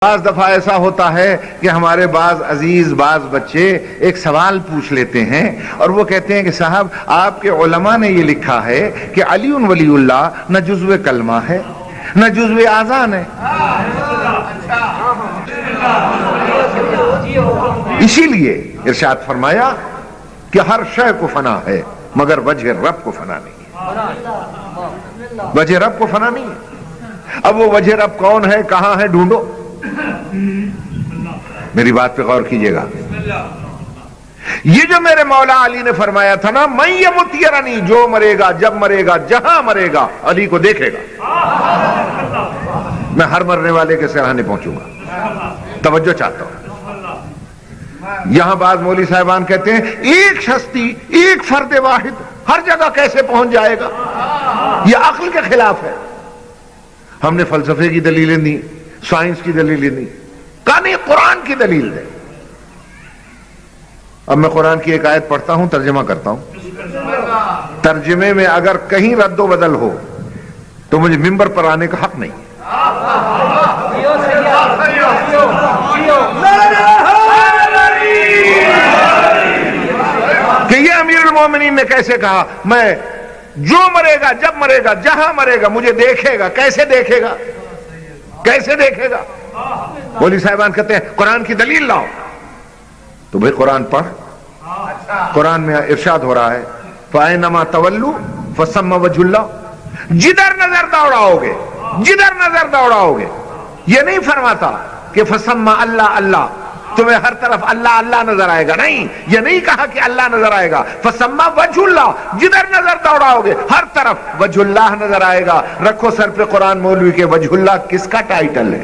بعض دفعہ ایسا ہوتا ہے کہ ہمارے بعض عزیز بعض بچے ایک سوال پوچھ لیتے ہیں اور وہ کہتے ہیں کہ صاحب آپ کے علماء نے یہ لکھا ہے کہ علی ولی اللہ نہ جزو کلمہ ہے نہ جزو آذان ہے، اسی لیے ارشاد فرمایا کہ ہر شے کو فنا ہے مگر وجہ رب کو فنا نہیں ہے، وجہ رب کو فنا نہیں ہے۔ اب وہ وجہ رب کون ہے، کہاں ہے، ڈھونڈو۔ میری بات پہ غور کیجئے گا، یہ جو میرے مولا علی نے فرمایا تھا نا، میں یمت یرنی، جو مرے گا جب مرے گا جہاں مرے گا علی کو دیکھے گا، میں ہر مرنے والے کے سراہنے پہنچوں گا۔ توجہ چاہتا ہوں، یہاں بعض مولوی صاحبان کہتے ہیں ایک ہستی ایک فرد واحد ہر جگہ کیسے پہنچ جائے گا، یہ عقل کے خلاف ہے۔ ہم نے فلسفے کی دلیلیں دی، سائنس کی دلیلیں دی، کہا نہیں قرآن کی دلیل دے۔ اب میں قرآن کی ایک آیت پڑھتا ہوں، ترجمہ کرتا ہوں، ترجمے میں اگر کہیں رد و بدل ہو تو مجھے ممبر پر آنے کا حق نہیں۔ کہ یہ امیر المومنین نے کیسے کہا، میں جو مرے گا جب مرے گا جہاں مرے گا مجھے دیکھے گا، کیسے دیکھے گا، کیسے دیکھے گا؟ مولوی صاحبان کہتے ہیں قرآن کی دلیل لاؤ، تو بھئی قرآن پڑھ، قرآن میں ارشاد ہو رہا ہے فَأَيْنَمَا تَوَلُّوا فَثَمَّ وَجْهُ اللَّهِ، جدھر نظر دوڑاؤ گے، جدھر نظر دوڑاؤ گے، یہ نہیں فرماتا کہ فَثَمَّ اللہ اللہ، تمہیں ہر طرف اللہ اللہ نظر آئے گا، نہیں، یہ نہیں کہا کہ اللہ نظر آئے گا، فَثَمَّ وَجْهُ اللَّهِ، جدھر نظر دوڑاؤ گے ہر طرف وجہ اللہ نظر آئے گا۔ رکھو سر پہ قرآن مولوی کے، وجہ اللہ کس کا ٹائٹل ہے؟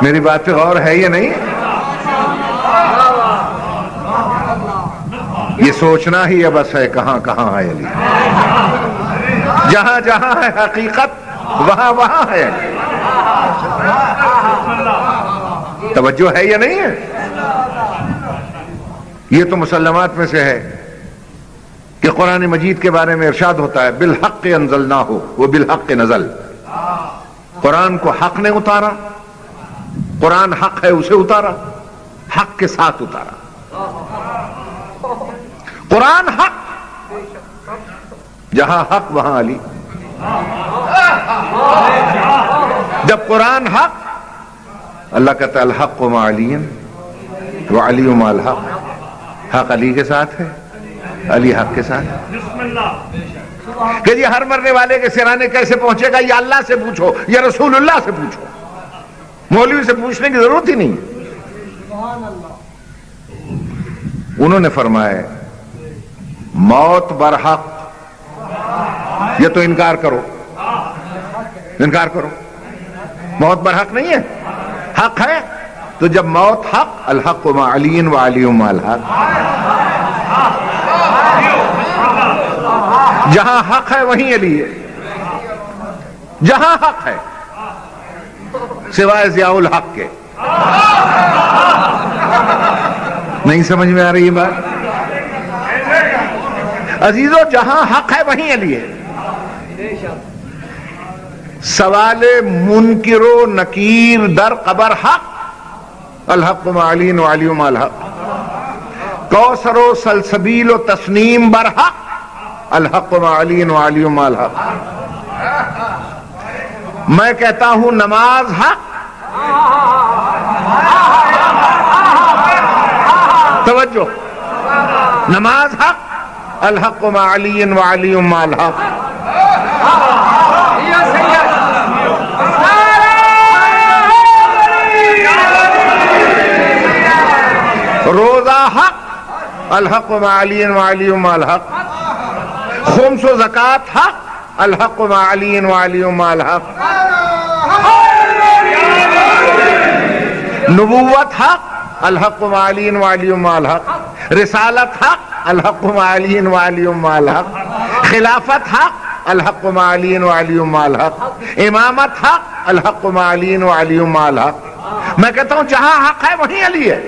میری بات پہ غور ہے یا نہیں؟ یہ سوچنا ہی ہے بس ہے کہاں کہاں ہے علی، جہاں جہاں ہے حقیقت وہاں وہاں ہے علی۔ توجہ ہے یا نہیں ہے؟ یہ تو مسلمات میں سے ہے کہ قرآن مجید کے بارے میں ارشاد ہوتا ہے بالحق انزلناہ و بالحق نزل، قرآن کو حق نے اتارا، قرآن حق ہے اسے اتارا، حق کے ساتھ اتارا۔ قرآن حق، جہاں حق وہاں علی۔ جب قرآن حق، اللہ کہتا ہے الحق مع علی وعلی مع الحق، حق علی کے ساتھ ہے، علی حق کے ساتھ ہے۔ کہ یہ ہر مرنے والے کے سرانے کیسے پہنچے گا، یا اللہ سے پوچھو یا رسول اللہ سے پوچھو، مولوی سے پوچھنے کی ضرورت ہی نہیں۔ انہوں نے فرمایا موت برحق، یہ تو انکار کرو، انکار کرو، موت برحق نہیں ہے، حق ہے، تو جب موت حق، الحق مع علی و علی مع الحق، جہاں حق ہے وہیں علی ہے، جہاں حق ہے سوائے ضیاء الحق کے۔ نہیں سمجھ میں آ رہی ہے بات؟ عزیزو جہاں حق ہے وہیں علی ہے۔ سوال منکر و نکیر در قبر حق، الحق مع علی و علی مع الحق، کوثر و سلسبیل و تسنیم بر حق، الحق مع علی و علی مع الحق۔ میں کہتا ہوں نماز حق، توجہ، نماز حق، الحق مع علی و علی مع الحق۔ روزہ حق، الحق مع علی و علی مع الحق۔ خمس و زکوٰۃ حق، الحق مع علی و علی مع الحق۔ نبوت حق، الحق مع علی و علی مع الحق۔ رسالت حق، الحق مع علی و علی مع الحق۔ خلافت حق، الحق مع علی و علی مع الحق۔ امامت حق، الحق مع علی و علی مع الحق۔ میں کہتا ہوں جہاں حق ہے وہیں علی ہے،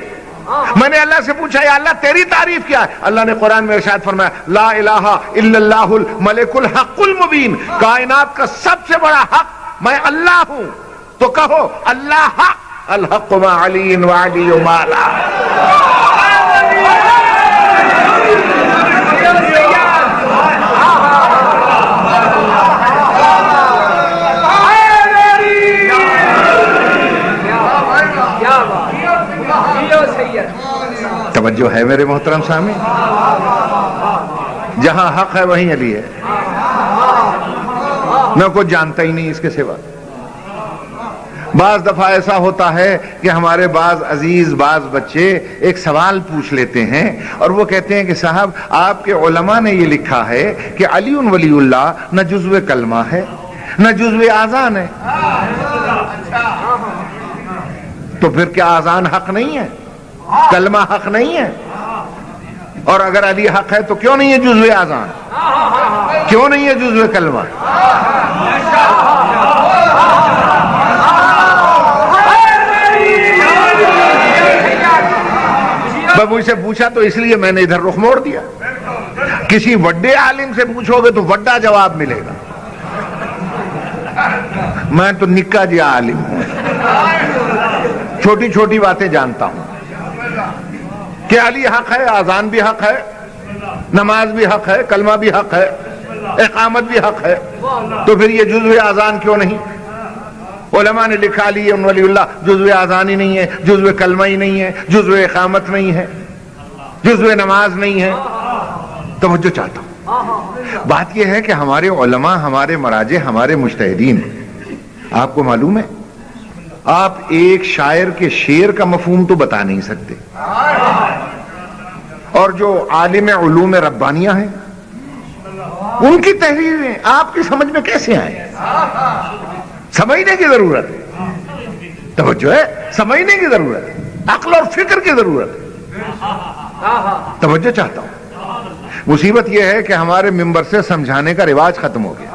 میں نے اللہ سے پوچھا یا اللہ تیری تعریف کیا ہے؟ اللہ نے قرآن میں ارشاد فرمایا لا الہ الا اللہ الملک الحق المبین، کائنات کا سب سے بڑا حق میں اللہ ہوں، تو کہو اللہ حق، الحق ما علی وعلی ما لا۔ توجہ ہے میرے محترم سامعین؟ جہاں حق ہے وہیں علی ہے، میں کچھ جانتا ہی نہیں اس کے سوا۔ بعض دفعہ ایسا ہوتا ہے کہ ہمارے بعض عزیز بعض بچے ایک سوال پوچھ لیتے ہیں اور وہ کہتے ہیں کہ صاحب آپ کے علماء نے یہ لکھا ہے کہ علی ولی اللہ نہ جزو کلمہ ہے نہ جزو آذان ہے، تو پھر کیا آذان حق نہیں ہے؟ کلمہ حق نہیں ہے؟ اور اگر علی حق ہے تو کیوں نہیں ہے جزو آذان؟ کیوں نہیں ہے جزو کلمہ؟ مجھ سے پوچھا تو اس لیے میں نے ادھر رخ موڑ دیا۔ کسی وڈے عالم سے پوچھو گے تو وڈا جواب ملے گا، میں تو نکا جیا عالم ہوں، چھوٹی چھوٹی باتیں جانتا ہوں کہ علی حق ہے، آذان بھی حق ہے، نماز بھی حق ہے، کلمہ بھی حق ہے، اقامت بھی حق ہے، تو پھر یہ جزو آذان کیوں نہیں؟ علماء نے لکھا علی ولی اللہ جزو آذان ہی نہیں ہے، جزو کلمہ ہی نہیں ہے، جزو اقامت نہیں ہے، جزو نماز نہیں ہے۔ توجہ چاہتا ہوں، بات یہ ہے کہ ہمارے علماء، ہمارے مراجع، ہمارے مجتہدین، آپ کو معلوم ہے آپ ایک شاعر کے شعر کا مفہوم تو بتا نہیں سکتے، اور جو عالم علوم ربانیہ ہیں ان کی تحریریں آپ کی سمجھ میں کیسے آئیں؟ سمجھنے کی ضرورت ہے، توجہ ہے، سمجھنے کی ضرورت ہے، عقل اور فکر کی ضرورت ہے۔ توجہ چاہتا ہوں، مصیبت یہ ہے کہ ہمارے ممبر سے سمجھانے کا رواج ختم ہو گیا،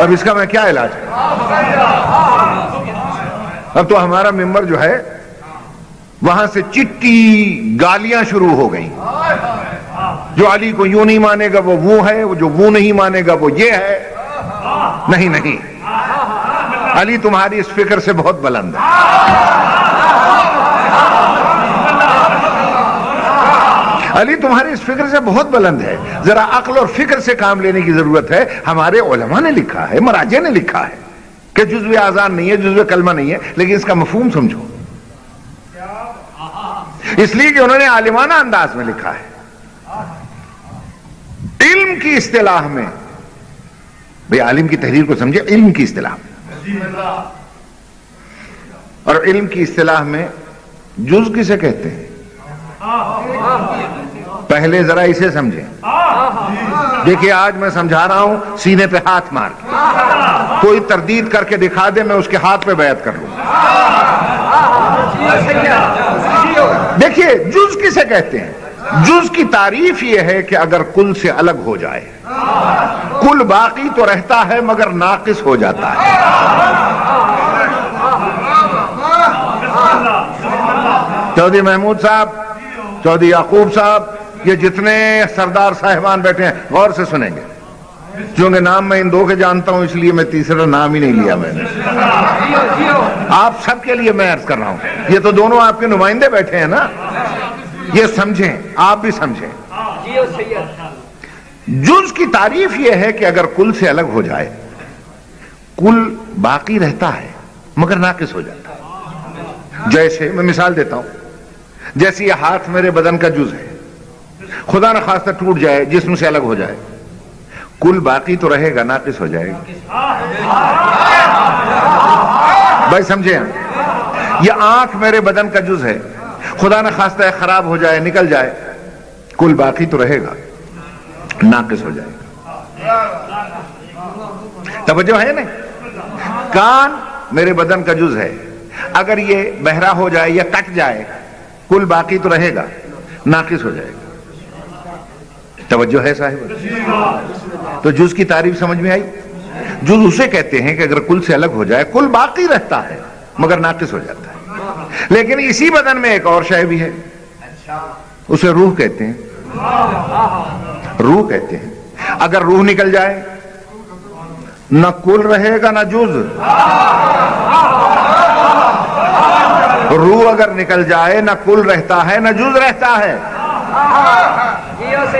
اب اس کا میں کیا علاج کروں؟ اب تو ہمارا ممبر جو ہے وہاں سے چٹی گالیاں شروع ہو گئیں، جو علی کو یوں نہیں مانے گا وہ ہے، جو وہ نہیں مانے گا وہ یہ ہے۔ نہیں نہیں، علی تمہاری اس فکر سے بہت بلند ہے، علی تمہاری اس فکر سے بہت بلند ہے، ذرا عقل اور فکر سے کام لینے کی ضرورت ہے۔ ہمارے علماء نے لکھا ہے، مراجع نے لکھا ہے کہ جزو آذان نہیں ہے، جزو کلمہ نہیں ہے، لیکن اس کا مفہوم سمجھو، اس لیے کہ انہوں نے عالمانہ انداز میں لکھا ہے۔ علم کی اصطلاح میں، بھئی عالم کی تحریر کو سمجھے، علم کی اصطلاح میں، اور علم کی اصطلاح میں جز کسے کہتے ہیں؟ پہلے ذرا اسے سمجھیں۔ دیکھیے آج میں سمجھا رہا ہوں سینے پہ ہاتھ مار کے، کوئی تردید کر کے دکھا دے میں اس کے ہاتھ پہ بیعت کر لوں۔ دیکھیے جز کسے کہتے ہیں؟ جز کی تعریف یہ ہے کہ اگر کل سے الگ ہو جائے، کل باقی تو رہتا ہے مگر ناقص ہو جاتا ہے۔ چودھری محمود صاحب، چودھری یعقوب صاحب، یہ جتنے سردار صاحبان بیٹھے ہیں غور سے سنیں گے، چونکہ نام میں ان دو کے جانتا ہوں اس لیے میں تیسرا نام ہی نہیں لیا میں نے، آپ سب کے لیے میں عرض کر رہا ہوں، یہ تو دونوں آپ کے نمائندے بیٹھے ہیں نا، یہ سمجھیں، آپ بھی سمجھیں۔ جز کی تعریف یہ ہے کہ اگر کل سے الگ ہو جائے، کل باقی رہتا ہے مگر ناقص ہو جاتا ہے۔ جیسے میں مثال دیتا ہوں، جیسے یہ ہاتھ میرے بدن کا جز ہے، خدا نخواستہ ٹوٹ جائے، جسم سے الگ ہو جائے، کل باقی تو رہے گا، ناقص ہو جائے گا۔ بھائی سمجھے؟ یہ آنکھ میرے بدن کا جز ہے، خدا نخواستہ خراب ہو جائے، نکل جائے، کل باقی تو رہے گا، ناقص ہو جائے گا۔ توجہ ہے نہیں؟ کان میرے بدن کا جز ہے، اگر یہ بہرا ہو جائے یا کٹ جائے، کل باقی تو رہے گا، ناقص ہو جائے گا۔ توجہ ہے صاحب؟ تو جز کی تعریف سمجھ میں آئی؟ جز اسے کہتے ہیں کہ اگر کل سے الگ ہو جائے، کل باقی رہتا ہے مگر ناقص ہو جاتا ہے۔ لیکن اسی بدن میں ایک اور شے بھی ہے، اسے روح کہتے ہیں، روح کہتے ہیں۔ اگر روح نکل جائے نہ کل رہے گا نہ جز، روح اگر نکل جائے نہ کل رہتا ہے نہ جز رہتا ہے۔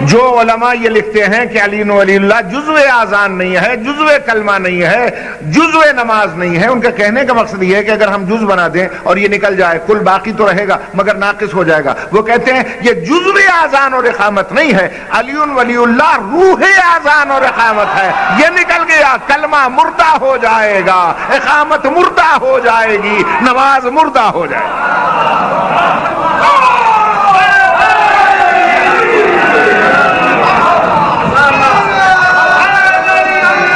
جو علماء یہ لکھتے ہیں کہ علی ولی اللہ جزو آذان نہیں ہے، جزو کلمہ نہیں ہے، جزو نماز نہیں ہے، ان کا کہنے کا مقصد یہ ہے کہ اگر ہم جز بنا دیں اور یہ نکل جائے، کل باقی تو رہے گا مگر ناقص ہو جائے گا۔ وہ کہتے ہیں یہ جزو آذان اور اقامت نہیں ہے، علی ولی اللہ روح آذان اور اقامت ہے۔ یہ نکل گیا کلمہ مردہ ہو جائے گا، اقامت مردہ ہو جائے گی، نماز مردہ ہو جائے گی۔